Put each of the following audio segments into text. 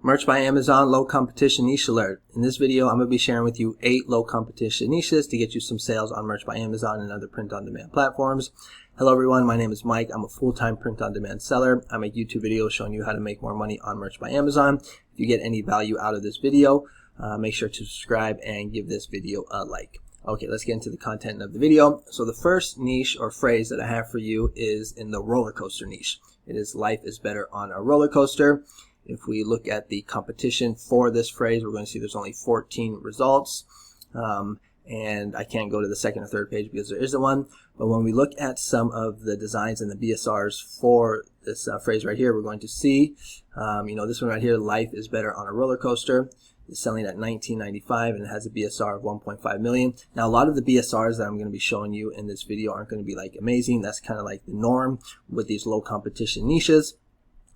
Merch by Amazon low competition niche alert. In this video, I'm going to be sharing with you 8 low competition niches to get you some sales on Merch by Amazon and other print-on-demand platforms. Hello everyone, my name is Mike. I'm a full-time print-on-demand seller. I make YouTube videos showing you how to make more money on Merch by Amazon. If you get any value out of this video, make sure to subscribe and give this video a like. Okay, let's get into the content of the video. So the first niche or phrase that I have for you is in the roller coaster niche. It is life is better on a roller coaster. If we look at the competition for this phrase, we're going to see there's only 14 results. And I can't go to the second or third page because there isn't one. But when we look at some of the designs and the BSRs for this phrase right here, we're going to see, this one right here, life is better on a roller coaster. It's selling at $19.95 and it has a BSR of 1.5 million. Now, a lot of the BSRs that I'm going to be showing you in this video aren't going to be like amazing. That's kind of like the norm with these low competition niches.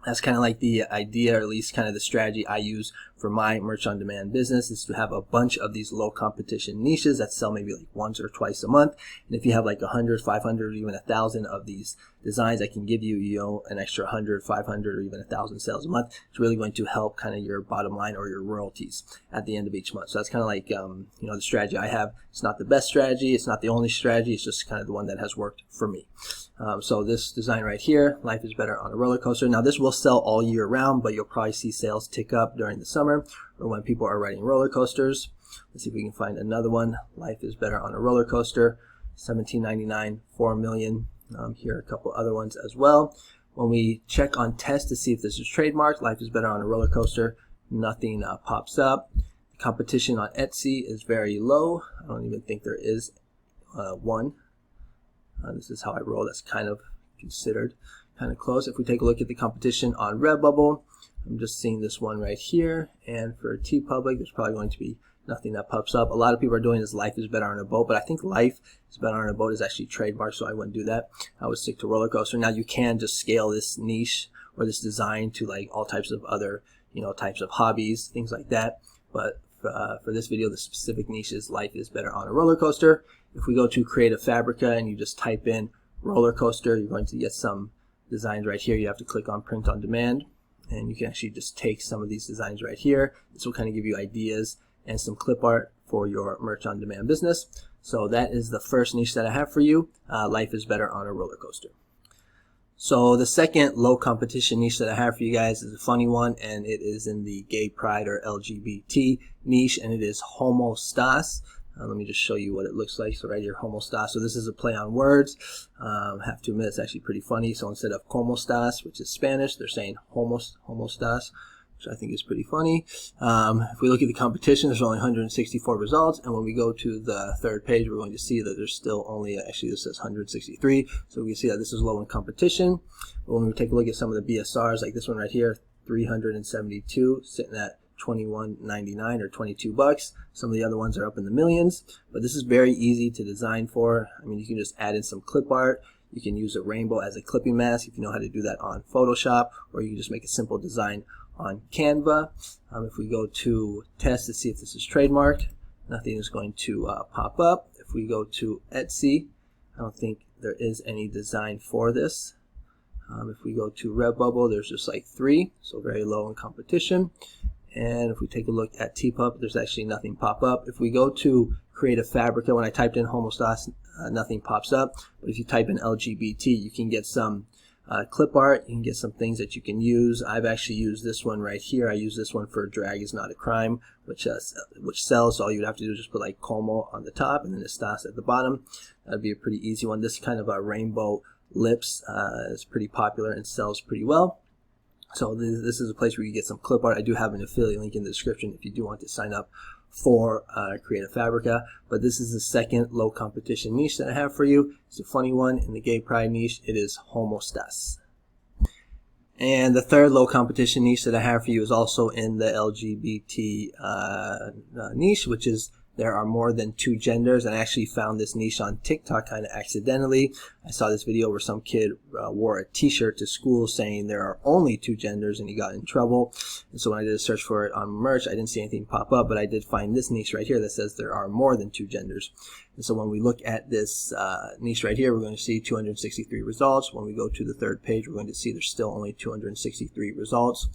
That's kind of like the idea, or at least kind of the strategy I use for my merch on demand business, is to have a bunch of these low competition niches that sell maybe like once or twice a month. And if you have like 100, 500, or even 1,000 of these designs, I can give you, an extra 100, 500, or even 1,000 sales a month. It's really going to help kind of your bottom line or your royalties at the end of each month. So that's kind of like, the strategy I have. It's not the best strategy. It's not the only strategy. It's just kind of the one that has worked for me. So this design right here, life is better on a roller coaster. Now this will sell all year round, but you'll probably see sales tick up during the summer or when people are riding roller coasters. Let's see if we can find another one. Life is better on a roller coaster, $17.99, 4 million. Here are a couple other ones as well. When we check on test to see if this is trademarked, life is better on a roller coaster, nothing pops up. The competition on Etsy is very low. I don't even think there is one. This is how I roll. That's kind of considered kind of close. If we take a look at the competition on Redbubble, I'm just seeing this one right here. And for TeePublic, there's probably going to be nothing that pops up. A lot of people are doing this life is better on a boat, but I think life is better on a boat is actually trademarked, so I wouldn't do that. I would stick to roller coaster. Now you can just scale this niche or this design to like all types of other, types of hobbies, things like that. But for this video, the specific niche is life is better on a roller coaster. If we go to Creative Fabrica and you just type in roller coaster, you're going to get some designs right here. You have to click on print on demand, and you can actually just take some of these designs right here. This will kind of give you ideas and some clip art for your merch on demand business. So that is the first niche that I have for you. Life is better on a roller coaster. So the second low competition niche that I have for you guys is a funny one, and it is in the gay pride or LGBT niche, and it is homostas. Let me just show you what it looks like. So right here, homostas. So this is a play on words. Have to admit, it's actually pretty funny. So instead of como estás, which is Spanish, they're saying homostas, which I think is pretty funny. If we look at the competition, there's only 164 results. And when we go to the third page, we're going to see that there's still only, actually this says 163. So we can see that this is low in competition. But when we take a look at some of the BSRs, like this one right here, 372, sitting at $21.99 or 22 bucks. Some of the other ones are up in the millions, but this is very easy to design for. I mean, you can just add in some clip art. You can use a rainbow as a clipping mask if you know how to do that on Photoshop, or you can just make a simple design on Canva. If we go to test to see if this is trademarked, nothing is going to pop up. If we go to Etsy, I don't think there is any design for this. If we go to Redbubble, there's just like 3, so very low in competition. And if we take a look at TeePublic, there's actually nothing pop up. If we go to Creative Fabrica, when I typed in homostas, nothing pops up. But if you type in LGBT, you can get some clip art. You can get some things that you can use. I've actually used this one right here. I use this one for Drag is Not a Crime, which sells. So all you'd have to do is just put like como on the top and then estás at the bottom. That'd be a pretty easy one. This kind of a rainbow lips is pretty popular and sells pretty well. So this is a place where you get some clip art. I do have an affiliate link in the description if you do want to sign up for Creative Fabrica. But this is the second low competition niche that I have for you. It's a funny one in the gay pride niche. It is homostas. And the third low competition niche that I have for you is also in the LGBT niche, which is there are more than 2 genders. And I actually found this niche on TikTok kind of accidentally. I saw this video where some kid wore a t-shirt to school saying there are only 2 genders, and he got in trouble. And so when I did a search for it on merch, I didn't see anything pop up, but I did find this niche right here that says there are more than 2 genders. And so when we look at this niche right here, we're going to see 263 results. When we go to the third page, we're going to see there's still only 263 results.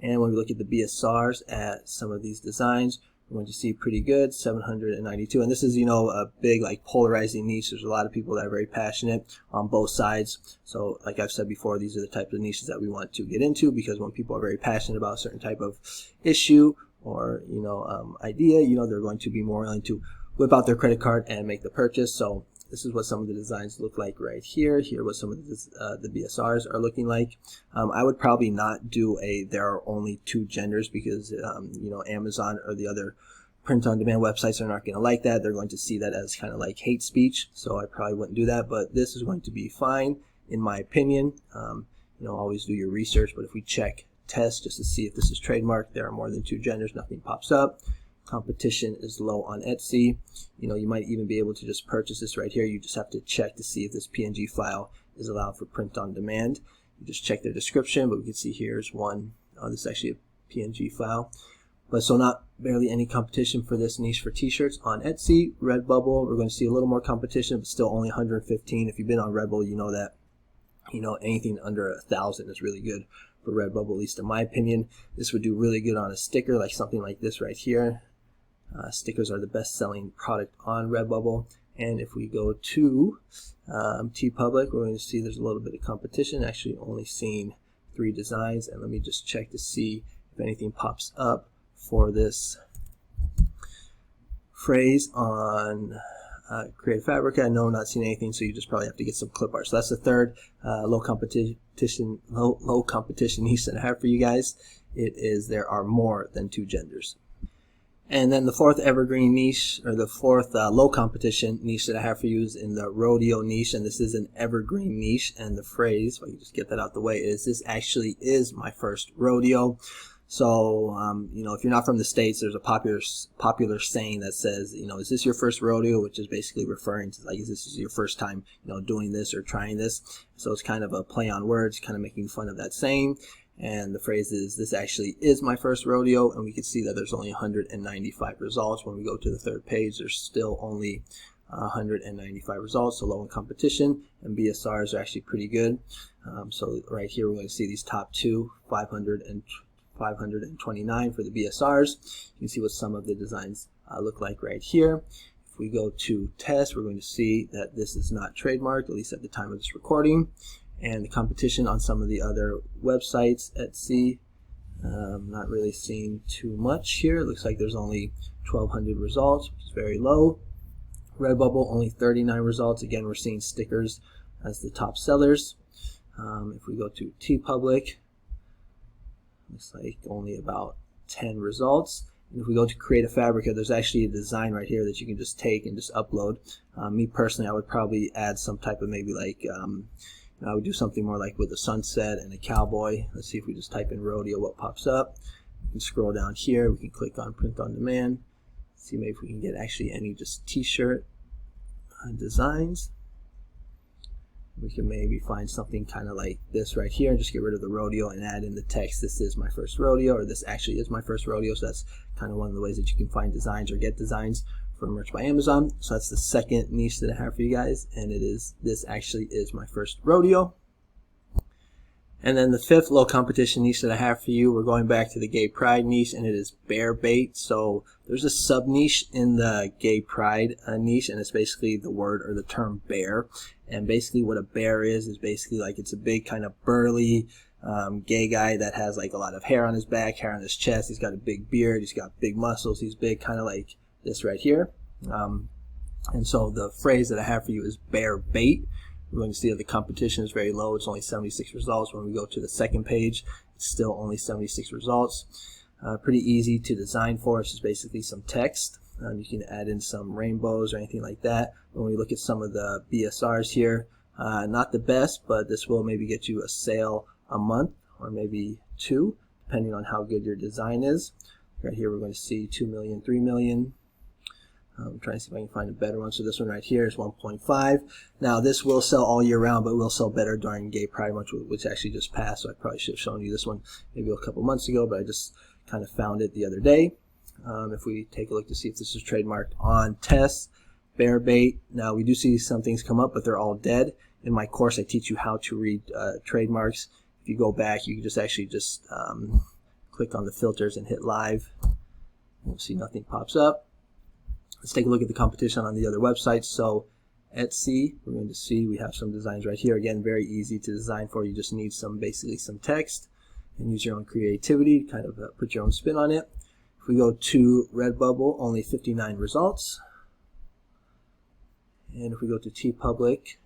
And when we look at the BSRs at some of these designs, we're going to see pretty good, 792. And this is, a big like polarizing niche. There's a lot of people that are very passionate on both sides. So like I've said before, these are the types of niches that we want to get into, because when people are very passionate about a certain type of issue or, idea, they're going to be more willing to whip out their credit card and make the purchase. So this is what some of the designs look like right here. Here what some of the BSRs are looking like. I would probably not do there are only two genders, because Amazon or the other print-on-demand websites are not going to like that. They're going to see that as kind of like hate speech. So I probably wouldn't do that. But this is going to be fine in my opinion. Always do your research. But if we check test just to see if this is trademarked, there are more than two genders. Nothing pops up. Competition is low on Etsy. You might even be able to just purchase this right here. You just have to check to see if this PNG file is allowed for print on demand. You just check their description, but we can see here's one. This is actually a PNG file. But so not barely any competition for this niche for t-shirts on Etsy. Redbubble, we're going to see a little more competition, but still only 115. If you've been on Redbubble, you know that anything under 1,000 is really good for Redbubble, at least in my opinion. This would do really good on a sticker, like something like this right here. Stickers are the best-selling product on Redbubble. And if we go to TeePublic, we're going to see there's a little bit of competition. Actually, only seeing 3 designs. And let me just check to see if anything pops up for this phrase on Creative Fabrica. I know I'm not seeing anything, so you just probably have to get some clip art. So that's the third low competition niche that I have for you guys. It is there are more than 2 genders. And then the fourth evergreen niche, or the fourth low competition niche that I have for you is in the rodeo niche. And this is an evergreen niche. And the phrase, if I can just get that out the way, is this actually is my first rodeo. So, if you're not from the States, there's a popular saying that says, is this your first rodeo? Which is basically referring to like, is this your first time, doing this or trying this? So it's kind of a play on words, kind of making fun of that saying. And the phrase is, this actually is my first rodeo. And we can see that there's only 195 results. When we go to the third page, there's still only 195 results. So low in competition, and BSRs are actually pretty good. So right here, we're going to see these top 2, 529 for the BSRs. You can see what some of the designs look like right here. If we go to test, we're going to see that this is not trademarked, at least at the time of this recording. And the competition on some of the other websites, Etsy, not really seeing too much here. It looks like there's only 1,200 results, which is very low. Redbubble, only 39 results. Again, we're seeing stickers as the top sellers. If we go to TeePublic, looks like only about 10 results. And if we go to Creative Fabrica, there's actually a design right here that you can just take and just upload. Me personally, I would probably add some type of maybe like, I would do something more like with a sunset and a cowboy. Let's see if we just type in rodeo, what pops up. We can scroll down here. We can click on print on demand. See maybe if we can get actually any just t-shirt designs. We can maybe find something kind of like this right here and just get rid of the rodeo and add in the text, this is my first rodeo, or this actually is my first rodeo. So that's kind of one of the ways that you can find designs or get designs for Merch by Amazon. So that's the second niche that I have for you guys, and it is, this actually is my first rodeo. And then the fifth low competition niche that I have for you, we're going back to the gay pride niche, and it is bear bait. So there's a sub niche in the gay pride niche, and it's basically the word or the term bear. And basically what a bear is basically like, it's a big kind of burly gay guy that has like a lot of hair on his back, hair on his chest. He's got a big beard, he's got big muscles, he's big, kind of like this right here. And so the phrase that I have for you is bear bait. We're going to see that the competition is very low. It's only 76 results. When we go to the second page, it's still only 76 results. Pretty easy to design for. It's just basically some text. You can add in some rainbows or anything like that. When we look at some of the BSRs here, not the best, but this will maybe get you a sale a month or maybe 2, depending on how good your design is. Right here, we're going to see 2 million, 3 million. I'm trying to see if I can find a better one. So this one right here is 1.5. Now this will sell all year round, but will sell better during Gay Pride Month, which actually just passed. So I probably should have shown you this one maybe a couple months ago, but I just kind of found it the other day. If we take a look to see if this is trademarked on test, bear bait. Now we do see some things come up, but they're all dead. In my course, I teach you how to read trademarks. If you go back, you can just actually just click on the filters and hit live. You'll see nothing pops up. Let's take a look at the competition on the other websites. So Etsy, we're going to see we have some designs right here. Again, very easy to design for. You just need basically some text and use your own creativity, kind of put your own spin on it. If we go to Redbubble, only 59 results. And if we go to TeePublic,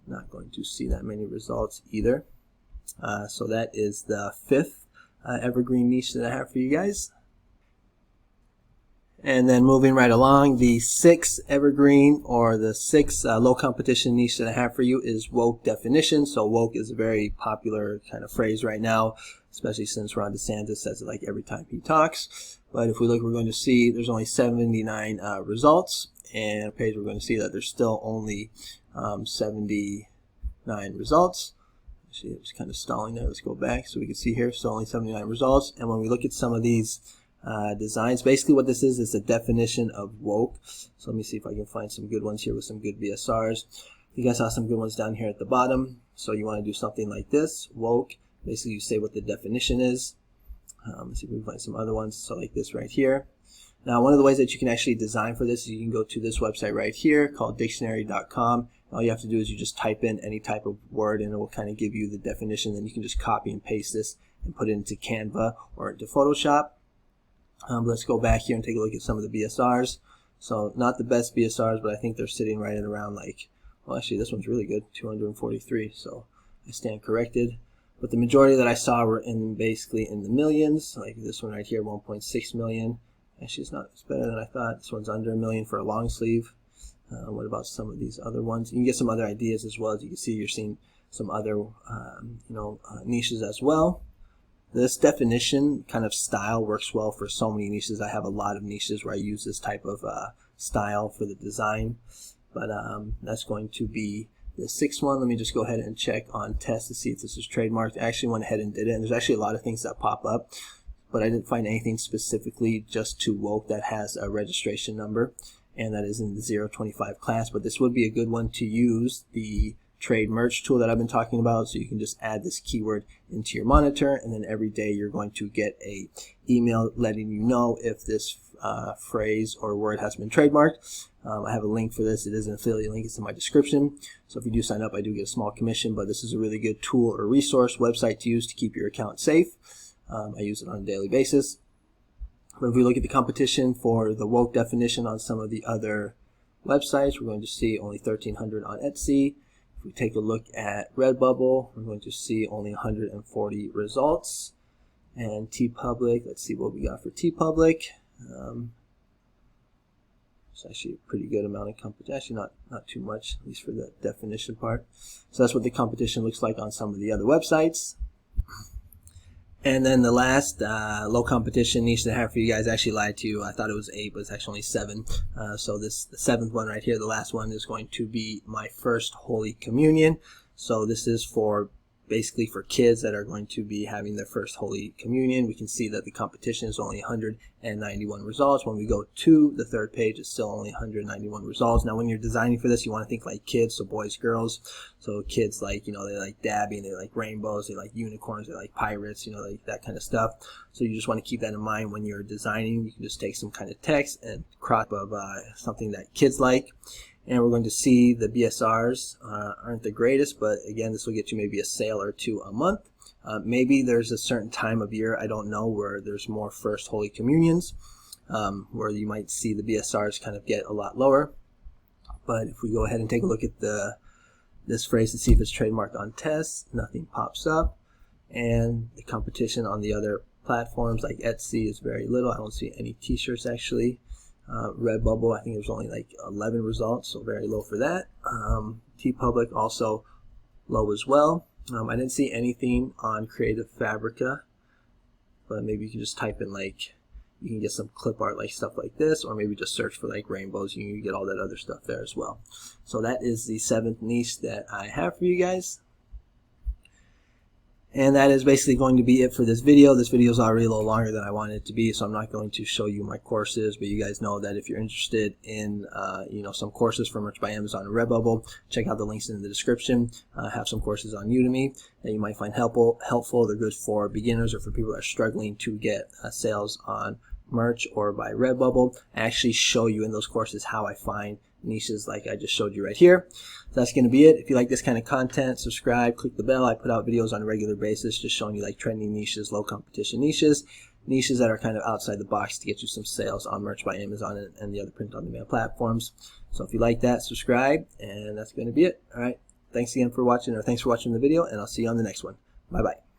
not going to see that many results either. So that is the 5th evergreen niche that I have for you guys. And then moving right along, the 6th evergreen or the 6th low competition niche that I have for you is woke definition. So woke is a very popular kind of phrase right now, especially since Ron DeSantis says it like every time he talks. But if we look, we're going to see there's only 79 results, and a page we're going to see that there's still only 79 results. Actually, it was kind of stalling there. Let's go back so we can see here. So only 79 results. And when we look at some of these designs, basically what this is a definition of woke. So let me see if I can find some good ones here with some good BSRs. You guys saw some good ones down here at the bottom. So you want to do something like this, woke. Basically you say what the definition is. Let's see if we can find some other ones. So like this right here. Now one of the ways that you can actually design for this is you can go to this website right here called dictionary.com. All you have to do is you just type in any type of word and it will kind of give you the definition. Then you can just copy and paste this and put it into Canva or into Photoshop. Let's go back here and take a look at some of the BSRs. So not the best BSRs, but I think they're sitting right at around like, well actually this one's really good, 243. So I stand corrected. But the majority that I saw were basically in the millions, like this one right here, 1.6 million. Actually it's better than I thought. This one's under a million for a long sleeve. What about some of these other ones? You can get some other ideas as well. As you can see, you're seeing some other niches as well. This definition kind of style works well for so many niches. I have a lot of niches where I use this type of style for the design. But that's going to be the 6th one. Let me just go ahead and check on test to see if this is trademarked. I actually went ahead and did it. And there's actually a lot of things that pop up, but I didn't find anything specifically just to woke that has a registration number, and that is in the 025 class. But this would be a good one to use, the trade merch tool that I've been talking about. So you can just add this keyword into your monitor, and then every day you're going to get a email letting you know if this phrase or word has been trademarked. I have a link for this. It is an affiliate link. It's in my description. So if you do sign up, I do get a small commission, but this is a really good tool or resource website to use to keep your account safe. I use it on a daily basis. But if we look at the competition for the woke definition on some of the other websites, we're going to see only 1,300 on Etsy. If we take a look at Redbubble, we're going to see only 140 results. And TeePublic, let's see what we got for TeePublic. It's actually a pretty good amount of competition. Actually, not too much, at least for the definition part. So that's what the competition looks like on some of the other websites. And then the last low competition niche that I have for you guys, actually lied to you. I thought it was 8, but it's actually only 7. So the 7th one right here, the last one, is going to be my first Holy Communion. So this is for basically for kids that are going to be having their first Holy Communion. We can see that the competition is only 191 results. When we go to the 3rd page, it's still only 191 results. Now, when you're designing for this, you want to think like kids, so boys, girls. So kids like, they like dabbing, they like rainbows, they like unicorns, they like pirates, like that kind of stuff. So you just want to keep that in mind when you're designing. You can just take some kind of text and crop of something that kids like. And we're going to see the BSRs aren't the greatest, but again, this will get you maybe a sale or 2 a month. Maybe there's a certain time of year, I don't know, where there's more first Holy Communions, where you might see the BSRs kind of get a lot lower. But if we go ahead and take a look at this phrase to see if it's trademarked on tests, nothing pops up. And the competition on the other platforms like Etsy is very little. I don't see any t-shirts actually. Redbubble, I think there's only like 11 results, so very low for that. TeePublic also low as well. I didn't see anything on Creative Fabrica, but maybe you can just type in like, you can get some clip art like stuff like this, or maybe just search for like rainbows. You can get all that other stuff there as well. So that is the 7th niche that I have for you guys. And that is basically going to be it for this video. This video is already a little longer than I wanted it to be, so I'm not going to show you my courses, but you guys know that if you're interested in some courses for Merch by Amazon and Redbubble, check out the links in the description. I have some courses on Udemy that you might find helpful. They're good for beginners or for people that are struggling to get sales on merch or by Redbubble. I actually show you in those courses how I find niches like I just showed you right here. So that's going to be it. If you like this kind of content, subscribe, click the bell. I put out videos on a regular basis just showing you like trending niches, low competition niches that are kind of outside the box to get you some sales on Merch by Amazon and the other print on demand platforms. So if you like that, subscribe, and that's going to be it. All right. Thanks again for watching, or thanks for watching the video, and I'll see you on the next one. Bye bye.